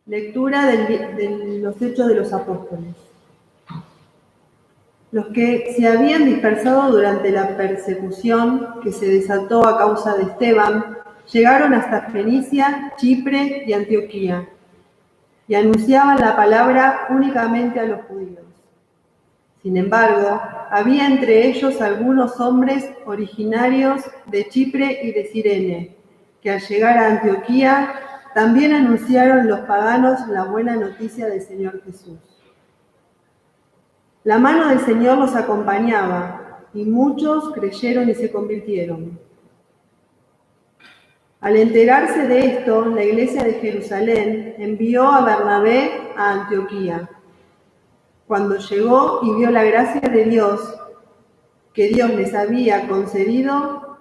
Lectura de los Hechos de los Apóstoles. Los que se habían dispersado durante la persecución que se desató a causa de Esteban llegaron hasta Fenicia, Chipre y Antioquía, y anunciaban la palabra únicamente a los judíos. Sin embargo, había entre ellos algunos hombres originarios de Chipre y de Cirene, que al llegar a Antioquía también anunciaron los paganos la buena noticia del Señor Jesús. La mano del Señor los acompañaba, y muchos creyeron y se convirtieron. Al enterarse de esto, la iglesia de Jerusalén envió a Bernabé a Antioquía. Cuando llegó y vio la gracia de Dios que Dios les había concedido,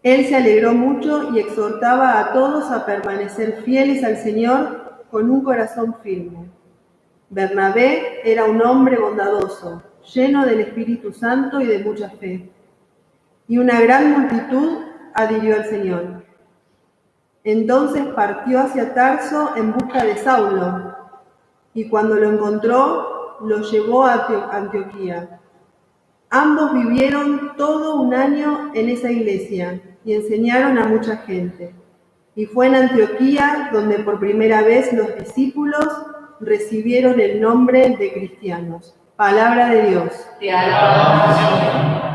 él se alegró mucho y exhortaba a todos a permanecer fieles al Señor con un corazón firme. Bernabé era un hombre bondadoso, lleno del Espíritu Santo y de mucha fe, y una gran multitud adhirió al Señor. Entonces partió hacia Tarso en busca de Saulo, y cuando lo encontró, lo llevó a Antioquía. Ambos vivieron todo un año en esa iglesia y enseñaron a mucha gente. Y fue en Antioquía donde por primera vez los discípulos recibieron el nombre de cristianos. Palabra de Dios. Te alabamos, Señor.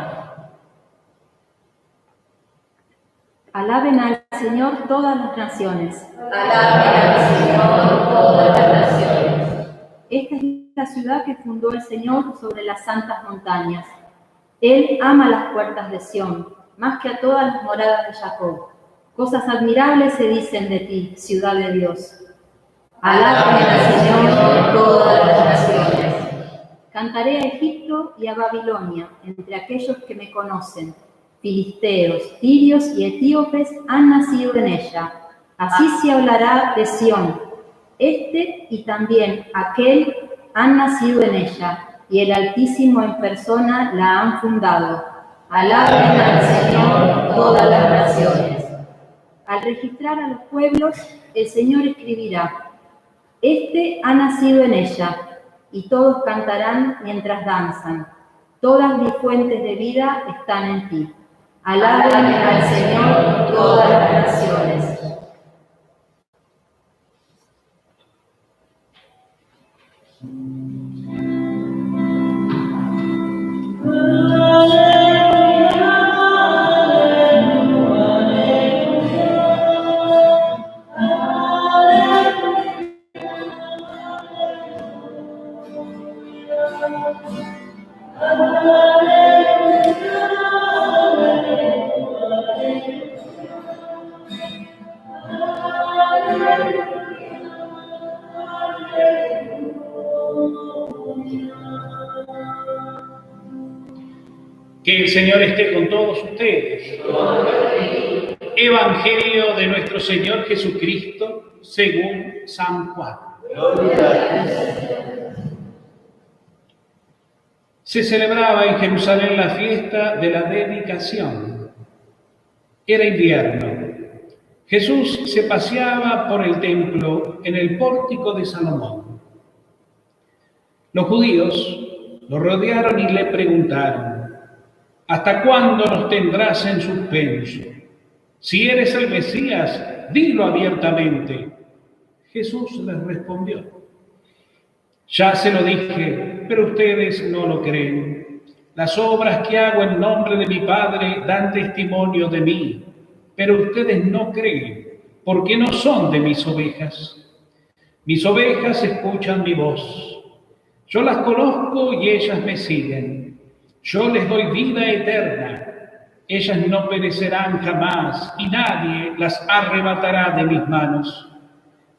Alaben al Señor todas las naciones. Alaben al Señor todas las naciones. Esta es la ciudad que fundó el Señor sobre las santas montañas. Él ama las puertas de Sión, más que a todas las moradas de Jacob. Cosas admirables se dicen de ti, ciudad de Dios. Alaben al Señor todas las naciones. Cantaré a Egipto y a Babilonia, entre aquellos que me conocen. Filisteos, tirios y etíopes han nacido en ella. Así se hablará de Sión. Este y también aquel han nacido en ella, y el Altísimo en persona la han fundado. Alaben al Señor todas las naciones. Al registrar a los pueblos, el Señor escribirá: Este ha nacido en ella, y todos cantarán mientras danzan. Todas mis fuentes de vida están en ti. Alaben al Señor todas las naciones. Que el Señor esté con todos ustedes. Evangelio de nuestro Señor Jesucristo según San Juan. Se celebraba en Jerusalén la fiesta de la dedicación. Era invierno. Jesús se paseaba por el templo en el pórtico de Salomón. Los judíos lo rodearon y le preguntaron: ¿hasta cuándo nos tendrás en suspenso? Si eres el Mesías, dilo abiertamente. Jesús les respondió: ya se lo dije, pero ustedes no lo creen. Las obras que hago en nombre de mi Padre dan testimonio de mí, pero ustedes no creen, porque no son de mis ovejas. Mis ovejas escuchan mi voz. Yo las conozco y ellas me siguen. Yo les doy vida eterna. Ellas no perecerán jamás y nadie las arrebatará de mis manos.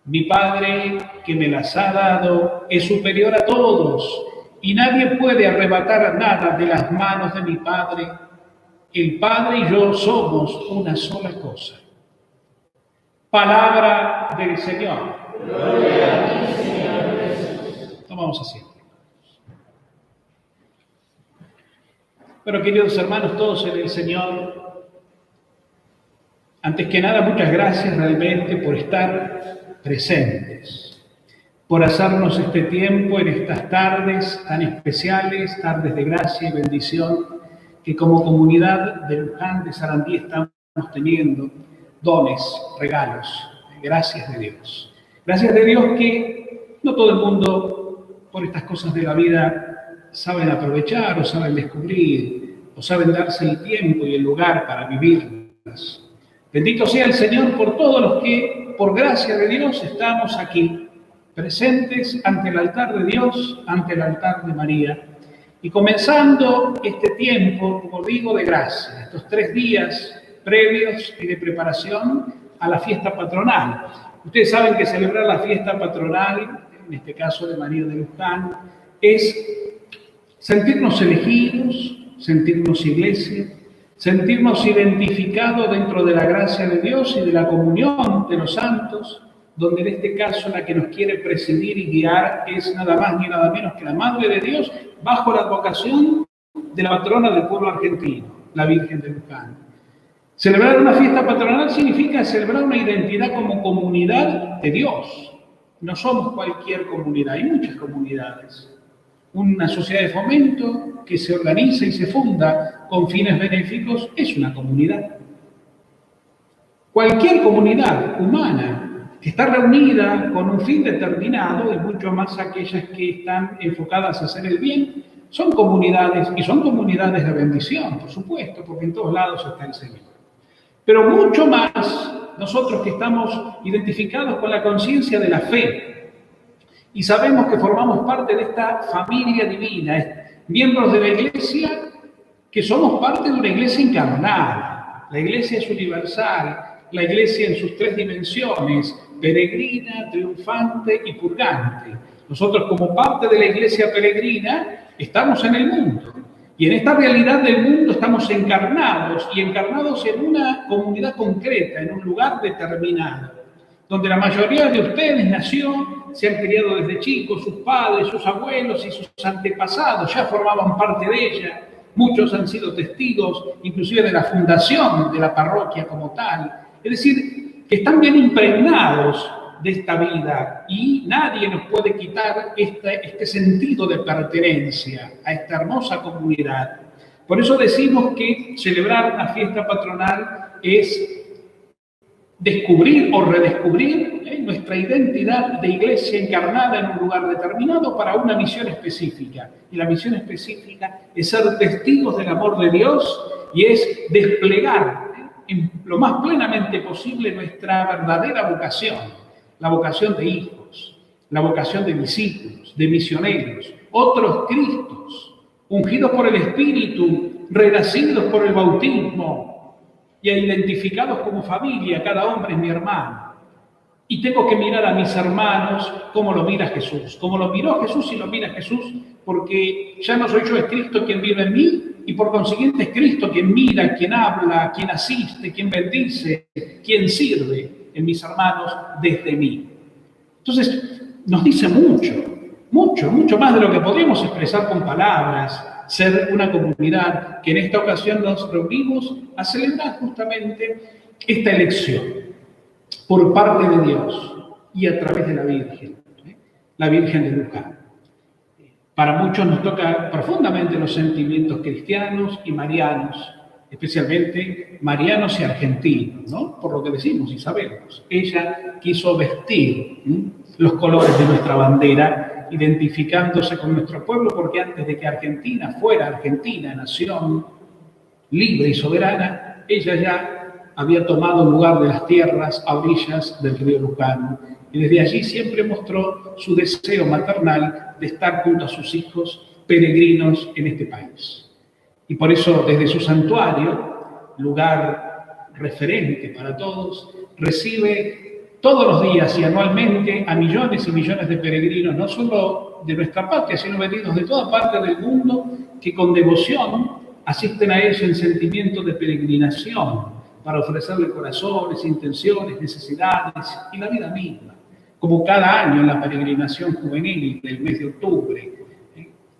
Mi Padre, que me las ha dado, es superior a todos y nadie puede arrebatar nada de las manos de mi Padre. El Padre y yo somos una sola cosa. Palabra del Señor. Gloria a ti, Señor Jesús. Tomamos asiento. Bueno, queridos hermanos, todos en el Señor, antes que nada, muchas gracias realmente por estar presentes, por hacernos este tiempo en estas tardes tan especiales, tardes de gracia y bendición, que como comunidad de Luján, de Sarandí, estamos teniendo dones, regalos, gracias de Dios. Gracias de Dios que no todo el mundo, por estas cosas de la vida, saben aprovechar o saben descubrir o saben darse el tiempo y el lugar para vivirlas. Bendito sea el Señor por todos los que, por gracia de Dios, estamos aquí, presentes ante el altar de Dios, ante el altar de María. Y comenzando este tiempo, como digo, de gracia, estos 3 días previos y de preparación a la fiesta patronal. Ustedes saben que celebrar la fiesta patronal, en este caso de María de Luján, es sentirnos elegidos, sentirnos iglesia, sentirnos identificados dentro de la gracia de Dios y de la comunión de los santos, donde en este caso la que nos quiere presidir y guiar es nada más ni nada menos que la Madre de Dios, bajo la advocación de la patrona del pueblo argentino, la Virgen de Luján. Celebrar una fiesta patronal significa celebrar una identidad como comunidad de Dios. No somos cualquier comunidad, hay muchas comunidades. Una sociedad de fomento que se organiza y se funda con fines benéficos es una comunidad. Cualquier comunidad humana que está reunida con un fin determinado, y mucho más aquellas que están enfocadas a hacer el bien, son comunidades, y son comunidades de bendición, por supuesto, porque en todos lados está el Señor. Pero mucho más nosotros que estamos identificados con la conciencia de la fe y sabemos que formamos parte de esta familia divina, miembros de la Iglesia, que somos parte de una Iglesia encarnada. La Iglesia es universal, la Iglesia en sus 3 dimensiones, peregrina, triunfante y purgante. Nosotros como parte de la Iglesia peregrina estamos en el mundo. Y en esta realidad del mundo estamos encarnados, y encarnados en una comunidad concreta, en un lugar determinado, donde la mayoría de ustedes nació, se han criado desde chicos, sus padres, sus abuelos y sus antepasados ya formaban parte de ella. Muchos han sido testigos, inclusive de la fundación de la parroquia como tal. Es decir, que están bien impregnados de esta vida y nadie nos puede quitar este sentido de pertenencia a esta hermosa comunidad. Por eso decimos que celebrar una fiesta patronal es descubrir o redescubrir nuestra identidad de iglesia encarnada en un lugar determinado para una misión específica. Y la misión específica es ser testigos del amor de Dios y es desplegar en lo más plenamente posible nuestra verdadera vocación, la vocación de hijos, la vocación de discípulos, de misioneros, otros Cristos, ungidos por el Espíritu, renacidos por el bautismo y identificados como familia. Cada hombre es mi hermano. Y tengo que mirar a mis hermanos como lo mira Jesús, como lo miró Jesús y lo mira Jesús, porque ya no soy yo, es Cristo quien vive en mí, y por consiguiente es Cristo quien mira, quien habla, quien asiste, quien bendice, quien sirve en mis hermanos desde mí. Entonces, nos dice mucho más de lo que podríamos expresar con palabras, ser una comunidad que en esta ocasión nos reunimos a celebrar justamente esta elección por parte de Dios y a través de la Virgen de Luján. Para muchos nos toca profundamente los sentimientos cristianos y marianos, especialmente marianos y argentinos, ¿no? Por lo que decimos y sabemos. Ella quiso vestir los colores de nuestra bandera, identificándose con nuestro pueblo, porque antes de que Argentina fuera Argentina, nación libre y soberana, ella ya había tomado lugar de las tierras a orillas del río Luján. Y desde allí siempre mostró su deseo maternal de estar junto a sus hijos peregrinos en este país. Y por eso, desde su santuario, lugar referente para todos, recibe todos los días y anualmente a millones y millones de peregrinos, no solo de nuestra patria, sino venidos de toda parte del mundo, que con devoción asisten a ella en sentimiento de peregrinación, para ofrecerle corazones, intenciones, necesidades y la vida misma. Como cada año en la peregrinación juvenil del mes de octubre,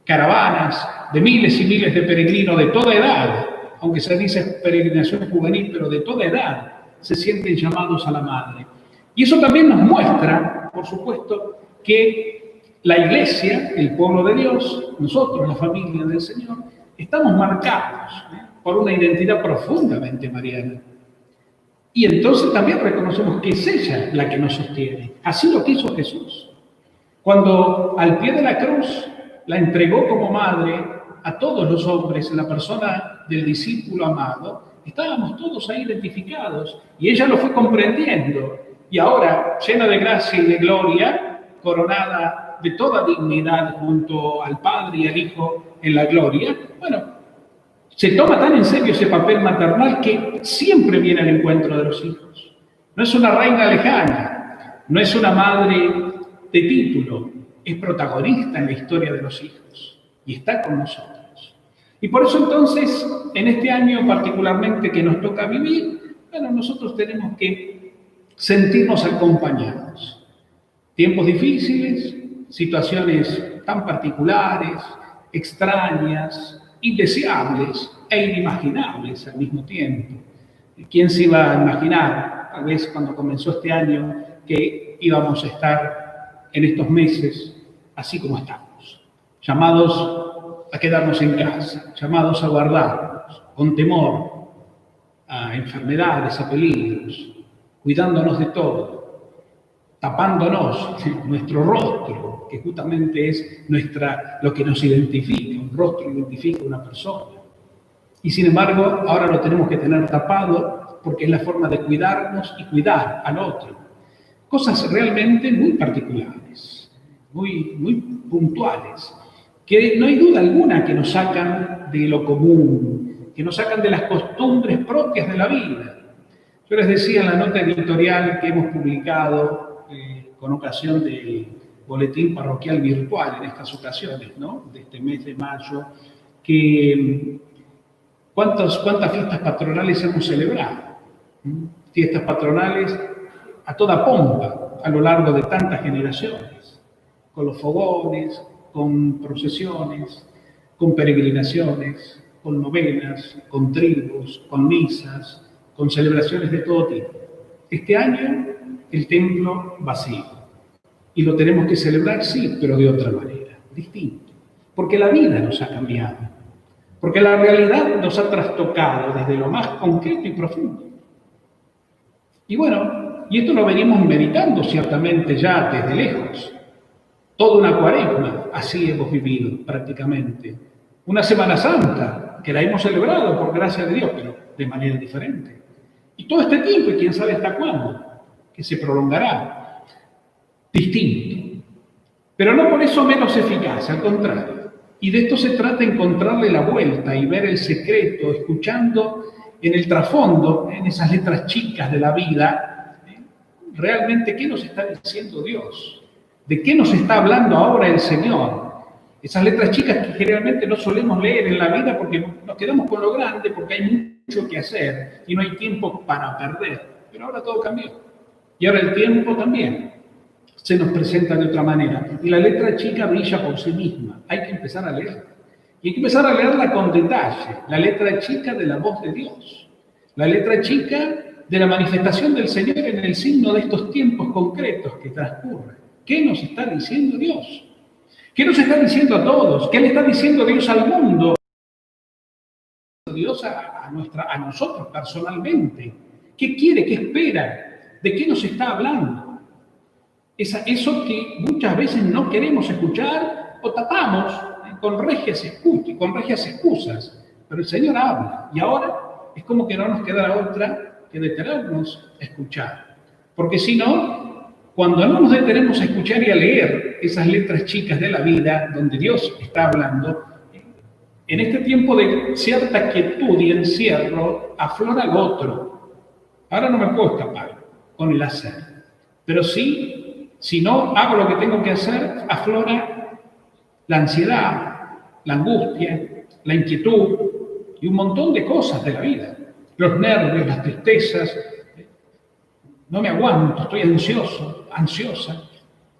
caravanas de miles y miles de peregrinos de toda edad, aunque se dice peregrinación juvenil, pero de toda edad, se sienten llamados a la Madre. Y eso también nos muestra, por supuesto, que la Iglesia, el pueblo de Dios, nosotros, la familia del Señor, estamos marcados por una identidad profundamente mariana. Y entonces también reconocemos que es ella la que nos sostiene. Así lo quiso Jesús. Cuando al pie de la cruz la entregó como madre a todos los hombres en la persona del discípulo amado, estábamos todos ahí identificados y ella lo fue comprendiendo. Y ahora, llena de gracia y de gloria, coronada de toda dignidad junto al Padre y al Hijo en la gloria, bueno, se toma tan en serio ese papel maternal que siempre viene al encuentro de los hijos. No es una reina lejana, no es una madre de título, es protagonista en la historia de los hijos y está con nosotros. Y por eso entonces, en este año particularmente que nos toca vivir, bueno, nosotros tenemos que sentirnos acompañados. Tiempos difíciles, situaciones tan particulares, extrañas, indeseables e inimaginables al mismo tiempo. ¿Quién se iba a imaginar, tal vez cuando comenzó este año, que íbamos a estar en estos meses así como estamos? Llamados a quedarnos en casa, llamados a guardarnos, con temor a enfermedades, a peligros, cuidándonos de todo, tapándonos nuestro rostro, que justamente es lo que nos identifica, un rostro identifica a una persona. Y sin embargo, ahora lo tenemos que tener tapado porque es la forma de cuidarnos y cuidar al otro. Cosas realmente muy particulares, muy puntuales, que no hay duda alguna que nos sacan de lo común, que nos sacan de las costumbres propias de la vida. Yo les decía en la nota editorial que hemos publicado con ocasión del boletín parroquial virtual en estas ocasiones, ¿no?, de este mes de mayo, que cuántas fiestas patronales hemos celebrado. Fiestas patronales a toda pompa a lo largo de tantas generaciones, con los fogones, con procesiones, con peregrinaciones, con novenas, con tribus, con misas, con celebraciones de todo tipo. Este año el templo vacío. Y lo tenemos que celebrar, sí, pero de otra manera, distinto. Porque la vida nos ha cambiado. Porque la realidad nos ha trastocado desde lo más concreto y profundo. Y bueno, y esto lo venimos meditando ciertamente ya desde lejos. Toda una cuaresma, así hemos vivido prácticamente. Una Semana Santa, que la hemos celebrado por gracia de Dios, pero de manera diferente. Y todo este tiempo, y quién sabe hasta cuándo, que se prolongará, distinto. Pero no por eso menos eficaz, al contrario. Y de esto se trata, encontrarle la vuelta y ver el secreto, escuchando en el trasfondo, en esas letras chicas de la vida, realmente qué nos está diciendo Dios, de qué nos está hablando ahora el Señor. Esas letras chicas que generalmente no solemos leer en la vida porque nos quedamos con lo grande, porque hay mucho que hacer y no hay tiempo para perder. Pero ahora todo cambió. Y ahora el tiempo también se nos presenta de otra manera. Y la letra chica brilla por sí misma. Hay que empezar a leerla. Y hay que empezar a leerla con detalle. La letra chica de la voz de Dios. La letra chica de la manifestación del Señor en el signo de estos tiempos concretos que transcurren. ¿Qué nos está diciendo Dios? ¿Qué nos está diciendo a todos? ¿Qué le está diciendo Dios al mundo? Dios a nosotros personalmente. ¿Qué quiere? ¿Qué espera? ¿De qué nos está hablando? Eso que muchas veces no queremos escuchar o tapamos con regias excusas. Pero el Señor habla y ahora es como que no nos queda otra que detenernos a escuchar. Porque si no, cuando no nos detenemos a escuchar y a leer esas letras chicas de la vida, donde Dios está hablando, en este tiempo de cierta quietud y encierro, aflora el otro. Ahora no me puedo escapar con el hacer. Pero sí, si no hago lo que tengo que hacer, aflora la ansiedad, la angustia, la inquietud y un montón de cosas de la vida. Los nervios, las tristezas. No me aguanto, estoy ansioso, ansiosa.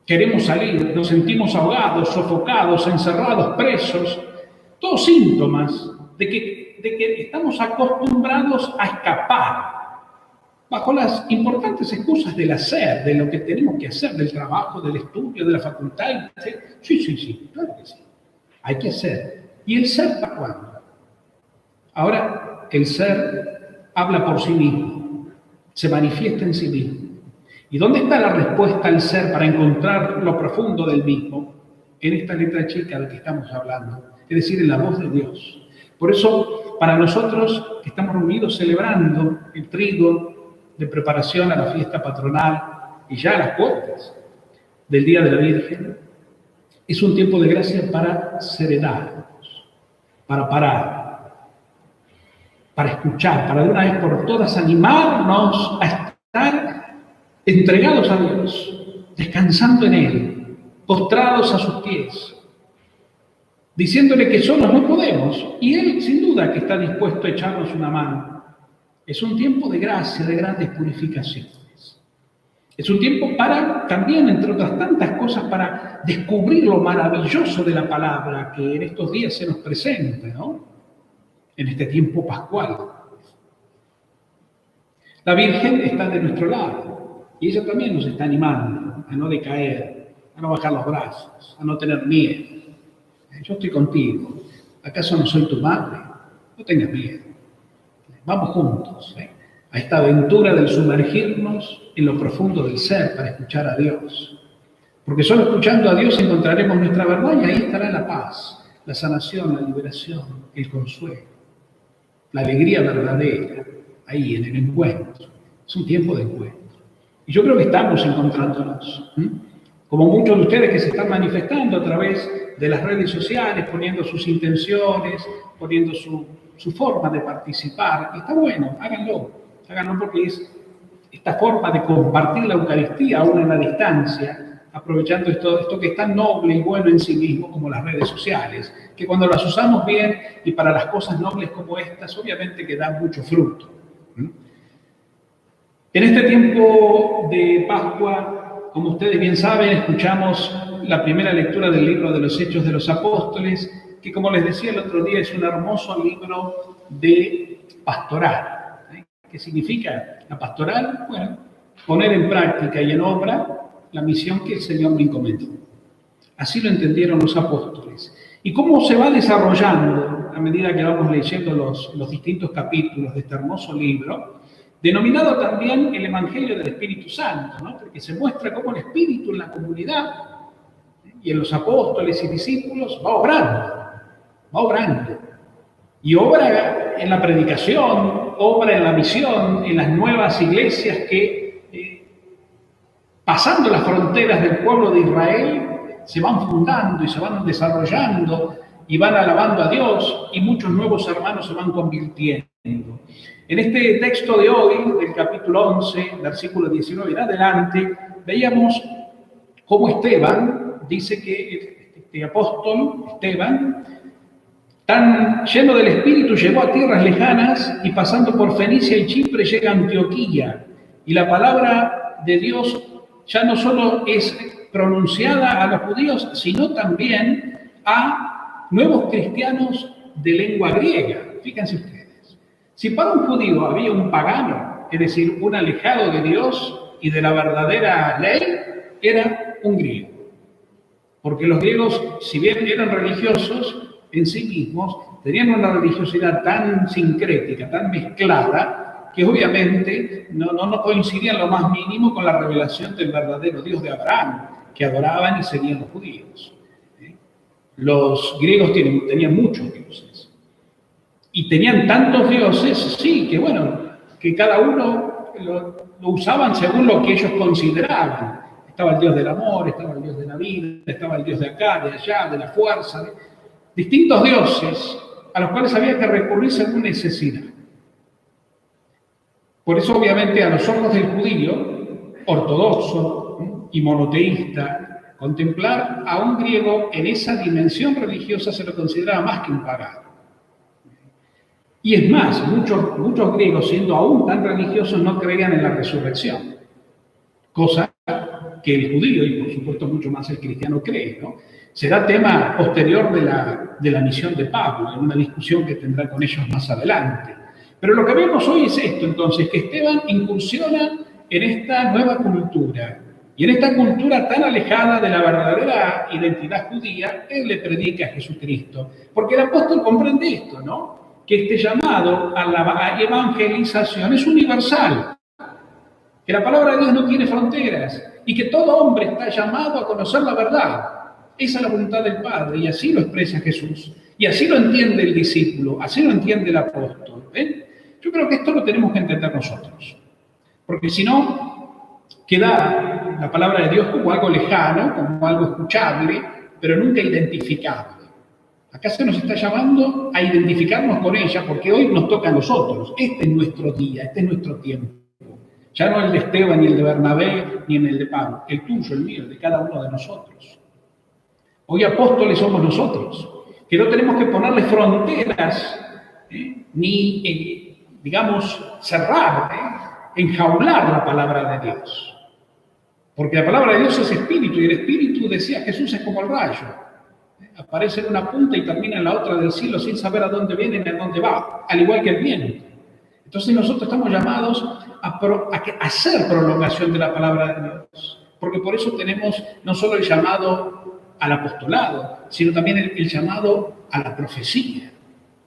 Queremos salir, nos sentimos ahogados, sofocados, encerrados, presos. Todos síntomas de que estamos acostumbrados a escapar bajo las importantes excusas del hacer, de lo que tenemos que hacer, del trabajo, del estudio, de la facultad. Sí, claro que sí. Hay que hacer. ¿Y el ser para cuándo? Ahora, el ser habla por sí mismo, se manifiesta en sí mismo. ¿Y dónde está la respuesta al ser para encontrar lo profundo del mismo? En esta letra chica de que estamos hablando, es decir, en la voz de Dios. Por eso, para nosotros que estamos reunidos celebrando el triduo de preparación a la fiesta patronal y ya a las puertas del Día de la Virgen, es un tiempo de gracia para serenarnos, para parar, para escuchar, para de una vez por todas animarnos a estar entregados a Dios, descansando en Él, postrados a sus pies, diciéndole que solos no podemos, y Él sin duda que está dispuesto a echarnos una mano. Es un tiempo de gracia, de grandes purificaciones. Es un tiempo para, también, entre otras tantas cosas, para descubrir lo maravilloso de la palabra que en estos días se nos presenta, ¿no? En este tiempo pascual. La Virgen está de nuestro lado y ella también nos está animando a no decaer, a no bajar los brazos, a no tener miedo. Yo estoy contigo. ¿Acaso no soy tu madre? No tengas miedo. Vamos juntos a esta aventura del sumergirnos en lo profundo del ser para escuchar a Dios. Porque solo escuchando a Dios encontraremos nuestra verdad y ahí estará la paz, la sanación, la liberación, el consuelo, la alegría verdadera, ahí en el encuentro. Es un tiempo de encuentro. Y yo creo que estamos encontrándonos. Como muchos de ustedes que se están manifestando a través de las redes sociales, poniendo sus intenciones, poniendo su forma de participar. Y está bueno, háganlo porque es esta forma de compartir la Eucaristía aún en la distancia, aprovechando esto que es tan noble y bueno en sí mismo como las redes sociales, que cuando las usamos bien y para las cosas nobles como estas, obviamente que dan mucho fruto. En este tiempo de Pascua, como ustedes bien saben, escuchamos la primera lectura del libro de los Hechos de los Apóstoles, que como les decía el otro día, es un hermoso libro de pastoral. ¿Qué significa la pastoral? Bueno, poner en práctica y en obra la misión que el Señor me encomendó. Así lo entendieron los apóstoles. ¿Y cómo se va desarrollando a medida que vamos leyendo los distintos capítulos de este hermoso libro? Denominado también el Evangelio del Espíritu Santo, ¿no? Porque se muestra cómo el Espíritu en la comunidad y en los apóstoles y discípulos va obrando. Y obra en la predicación, obra en la misión, en las nuevas iglesias que, pasando las fronteras del pueblo de Israel, se van fundando y se van desarrollando y van alabando a Dios y muchos nuevos hermanos se van convirtiendo. En este texto de hoy, del capítulo 11, versículo 19 en adelante, veíamos cómo Esteban, dice que este apóstol, Esteban, tan lleno del Espíritu, llegó a tierras lejanas y pasando por Fenicia y Chipre llega a Antioquía. Y la palabra de Dios ya no solo es pronunciada a los judíos, sino también a nuevos cristianos de lengua griega. Fíjense ustedes. Si para un judío había un pagano, es decir, un alejado de Dios y de la verdadera ley, era un griego. Porque los griegos, si bien eran religiosos en sí mismos, tenían una religiosidad tan sincrética, tan mezclada, que obviamente no coincidía en lo más mínimo con la revelación del verdadero Dios de Abraham, que adoraban y seguían los judíos. Los griegos tenían muchos dioses. Y tenían tantos dioses, sí, que bueno, que cada uno lo usaban según lo que ellos consideraban. Estaba el Dios del amor, estaba el Dios de la vida, estaba el Dios de acá, de allá, de la fuerza. Distintos dioses a los cuales había que recurrir según necesidad. Por eso, obviamente, a los ojos del judío, ortodoxo y monoteísta, contemplar a un griego en esa dimensión religiosa se lo consideraba más que un pagano. Y es más, muchos griegos, siendo aún tan religiosos, no creían en la resurrección, cosa que el judío, y por supuesto mucho más el cristiano, cree, ¿no? Será tema posterior de la misión de Pablo, en una discusión que tendrá con ellos más adelante. Pero lo que vemos hoy es esto, entonces, que Esteban incursiona en esta nueva cultura. Y en esta cultura tan alejada de la verdadera identidad judía, él le predica a Jesucristo. Porque el apóstol comprende esto, ¿no? Que este llamado a la evangelización es universal. Que la palabra de Dios no tiene fronteras. Y que todo hombre está llamado a conocer la verdad. Esa es la voluntad del Padre, y así lo expresa Jesús. Y así lo entiende el discípulo, así lo entiende el apóstol. ¿Ven? Yo creo que esto lo tenemos que entender nosotros. Porque si no, queda la palabra de Dios como algo lejano, como algo escuchable, pero nunca identificable. Acá se nos está llamando a identificarnos con ella, porque hoy nos toca a nosotros. Este es nuestro día, este es nuestro tiempo. Ya no el de Esteban, ni el de Bernabé, ni el de Pablo. El tuyo, el mío, el de cada uno de nosotros. Hoy apóstoles somos nosotros, que no tenemos que ponerle fronteras, ni, digamos, cerrar, enjaular la palabra de Dios. Porque la palabra de Dios es espíritu, y el espíritu, decía Jesús, es como el rayo. Aparece en una punta y termina en la otra del cielo sin saber a dónde viene ni a dónde va, al igual que el viento. Entonces nosotros estamos llamados a hacer prolongación de la palabra de Dios. Porque por eso tenemos no solo el llamado al apostolado, sino también el llamado a la profecía.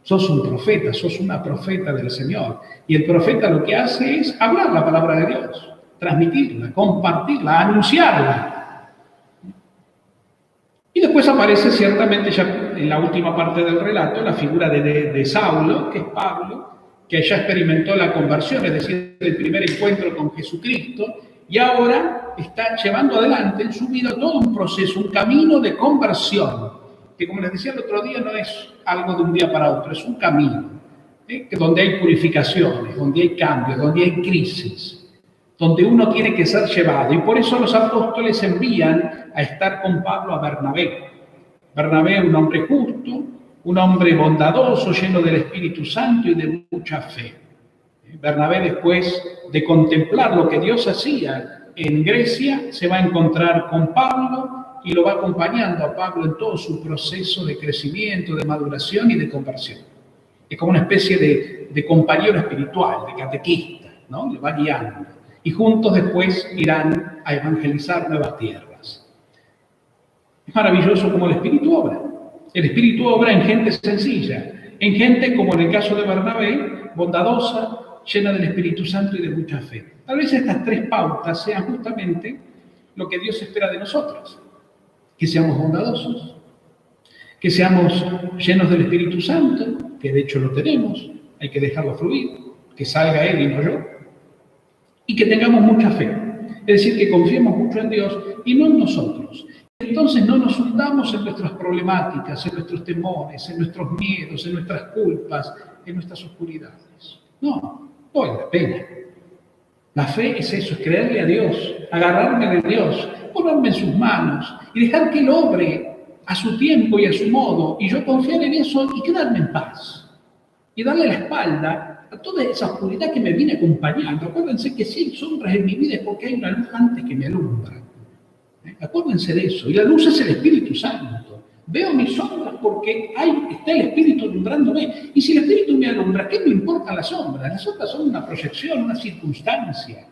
Sos un profeta, sos una profeta del Señor. Y el profeta lo que hace es hablar la palabra de Dios, transmitirla, compartirla, anunciarla. Y después aparece ciertamente ya en la última parte del relato la figura de Saulo, que es Pablo, que ya experimentó la conversión, es decir, el primer encuentro con Jesucristo, y ahora está llevando adelante en su vida todo un proceso, un camino de conversión, que como les decía el otro día, no es algo de un día para otro, es un camino, donde hay purificaciones, donde hay cambios, donde hay crisis, donde uno tiene que ser llevado. Y por eso los apóstoles envían a estar con Pablo a Bernabé. Bernabé, un hombre justo, un hombre bondadoso, lleno del Espíritu Santo y de mucha fe. Bernabé, después de contemplar lo que Dios hacía en Grecia, se va a encontrar con Pablo y lo va acompañando a Pablo en todo su proceso de crecimiento, de maduración y de conversión. Es como una especie de compañero espiritual, de catequista, ¿no? Le va guiando. Y juntos después irán a evangelizar nuevas tierras. Es maravilloso cómo el Espíritu obra. El Espíritu obra en gente sencilla, en gente como en el caso de Bernabé, bondadosa, llena del Espíritu Santo y de mucha fe. Tal vez estas tres pautas sean justamente lo que Dios espera de nosotros. Que seamos bondadosos, que seamos llenos del Espíritu Santo, que de hecho lo tenemos, hay que dejarlo fluir, que salga Él y no yo, y que tengamos mucha fe. Es decir, que confiemos mucho en Dios y no en nosotros. Entonces no nos hundamos en nuestras problemáticas, en nuestros temores, en nuestros miedos, en nuestras culpas, en nuestras oscuridades. No vale la pena. La fe es eso, es creerle a Dios, agarrarme de Dios, ponerme en sus manos y dejar que Él obre a su tiempo y a su modo, y yo confiar en eso y quedarme en paz. Y darle la espalda a toda esa oscuridad que me viene acompañando. Acuérdense que si hay sombras en mi vida es porque hay una luz antes que me alumbra. Acuérdense de eso. Y la luz es el Espíritu Santo. Veo mis sombras porque está el Espíritu alumbrándome. Y si el Espíritu me alumbra, ¿qué me importan las sombras? Las sombras son una proyección, una circunstancia,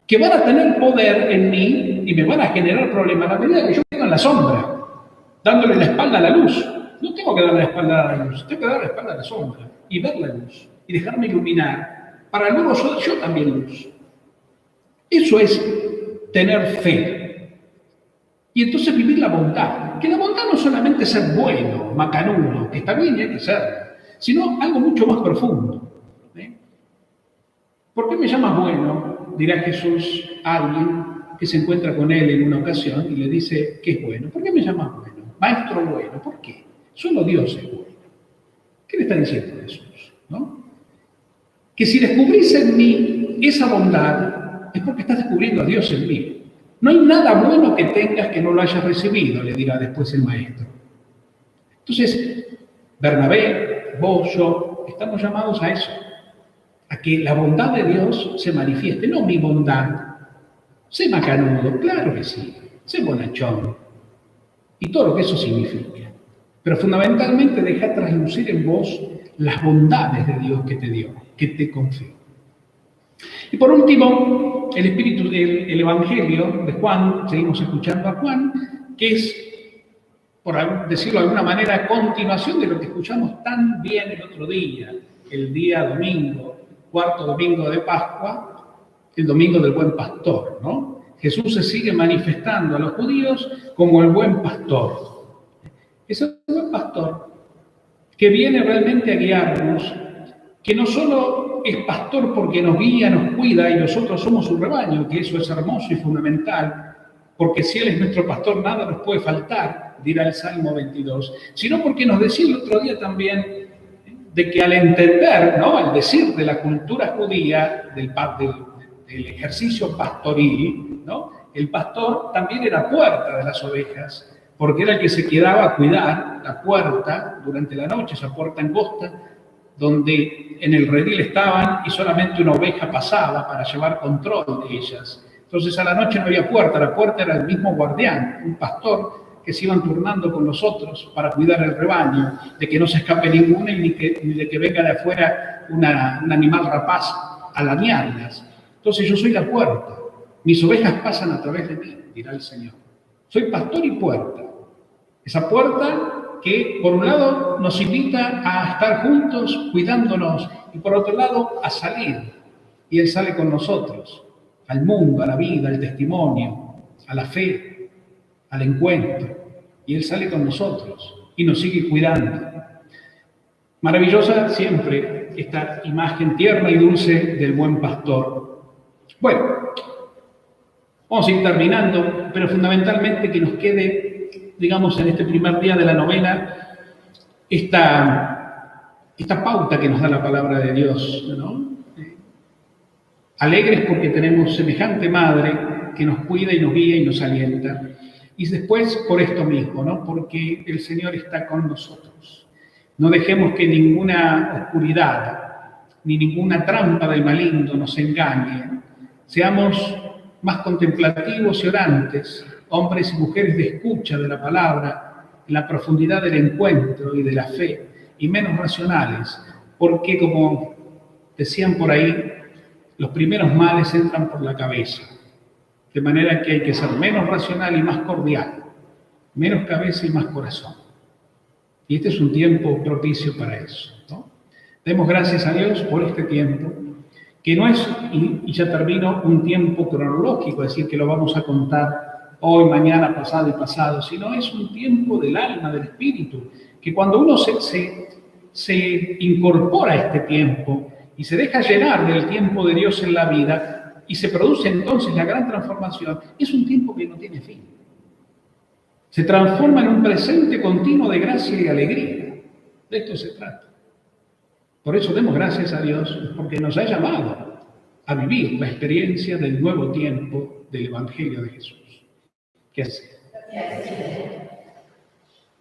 que van a tener poder en mí y me van a generar problemas a la medida que yo quedo en la sombra, dándole la espalda a la luz. No tengo que darle la espalda a la luz, tengo que darle la espalda a la sombra y ver la luz y dejarme iluminar para luego yo también luz. Eso es tener fe. Y entonces vivir la bondad. Que la bondad no solamente es ser bueno, macanudo, que está bien y hay que ser, sino algo mucho más profundo. ¿Por qué me llamas bueno? Dirá Jesús a alguien que se encuentra con él en una ocasión y le dice que es bueno. ¿Por qué me llamas bueno? Maestro bueno. ¿Por qué? Solo Dios es bueno. ¿Qué le está diciendo Jesús? ¿No? Que si descubrís en mí esa bondad, es porque estás descubriendo a Dios en mí. No hay nada bueno que tengas que no lo hayas recibido, le dirá después el maestro. Entonces, Bernabé, vos, yo, estamos llamados a eso, a que la bondad de Dios se manifieste, no mi bondad. Sé macanudo, claro que sí, sé bonachón, y todo lo que eso significa. Pero fundamentalmente deja traslucir en vos las bondades de Dios que te dio. que te confío. Y por último, el Evangelio de Juan, seguimos escuchando a Juan, que es, por decirlo de alguna manera, a continuación de lo que escuchamos tan bien el otro día, el día domingo, cuarto domingo de Pascua, el domingo del buen pastor, ¿no? Jesús se sigue manifestando a los judíos como el buen pastor. Es el buen pastor que viene realmente a guiarnos, que no solo es pastor porque nos guía, nos cuida y nosotros somos su rebaño, que eso es hermoso y fundamental, porque si Él es nuestro pastor nada nos puede faltar, dirá el Salmo 22, sino porque nos decía el otro día también de que al entender, ¿no?, al decir de la cultura judía, del ejercicio pastoril, ¿no?, el pastor también era puerta de las ovejas, porque era el que se quedaba a cuidar la puerta durante la noche, esa puerta angosta, donde en el redil estaban y solamente una oveja pasaba para llevar control de ellas. Entonces a la noche no había puerta, la puerta era el mismo guardián, un pastor que se iban turnando con los otros para cuidar el rebaño, de que no se escape ninguna y ni de que venga de afuera un animal rapaz a dañarlas. Entonces yo soy la puerta, mis ovejas pasan a través de mí, dirá el Señor. Soy pastor y puerta. Esa puerta que por un lado nos invita a estar juntos cuidándonos y por otro lado a salir. Y Él sale con nosotros, al mundo, a la vida, al testimonio, a la fe, al encuentro. Y Él sale con nosotros y nos sigue cuidando. Maravillosa siempre esta imagen tierna y dulce del buen pastor. Bueno, vamos a ir terminando, pero fundamentalmente que nos quede, digamos, en este primer día de la novena, esta pauta que nos da la palabra de Dios, ¿no? Alegres porque tenemos semejante madre que nos cuida y nos guía y nos alienta. Y después por esto mismo, ¿no? Porque el Señor está con nosotros. No dejemos que ninguna oscuridad ni ninguna trampa del maligno nos engañe. Seamos más contemplativos y orantes, hombres y mujeres de escucha de la palabra, en la profundidad del encuentro y de la fe, y menos racionales, porque como decían por ahí, los primeros males entran por la cabeza, de manera que hay que ser menos racional y más cordial, menos cabeza y más corazón. Y este es un tiempo propicio para eso, ¿no? Demos gracias a Dios por este tiempo, que no es, y ya termino, un tiempo cronológico, es decir, que lo vamos a contar hoy, mañana, pasado y pasado, sino es un tiempo del alma, del espíritu, que cuando uno se incorpora a este tiempo y se deja llenar del tiempo de Dios en la vida y se produce entonces la gran transformación, es un tiempo que no tiene fin. Se transforma en un presente continuo de gracia y alegría. De esto se trata. Por eso demos gracias a Dios, porque nos ha llamado a vivir la experiencia del nuevo tiempo del Evangelio de Jesús. Que así.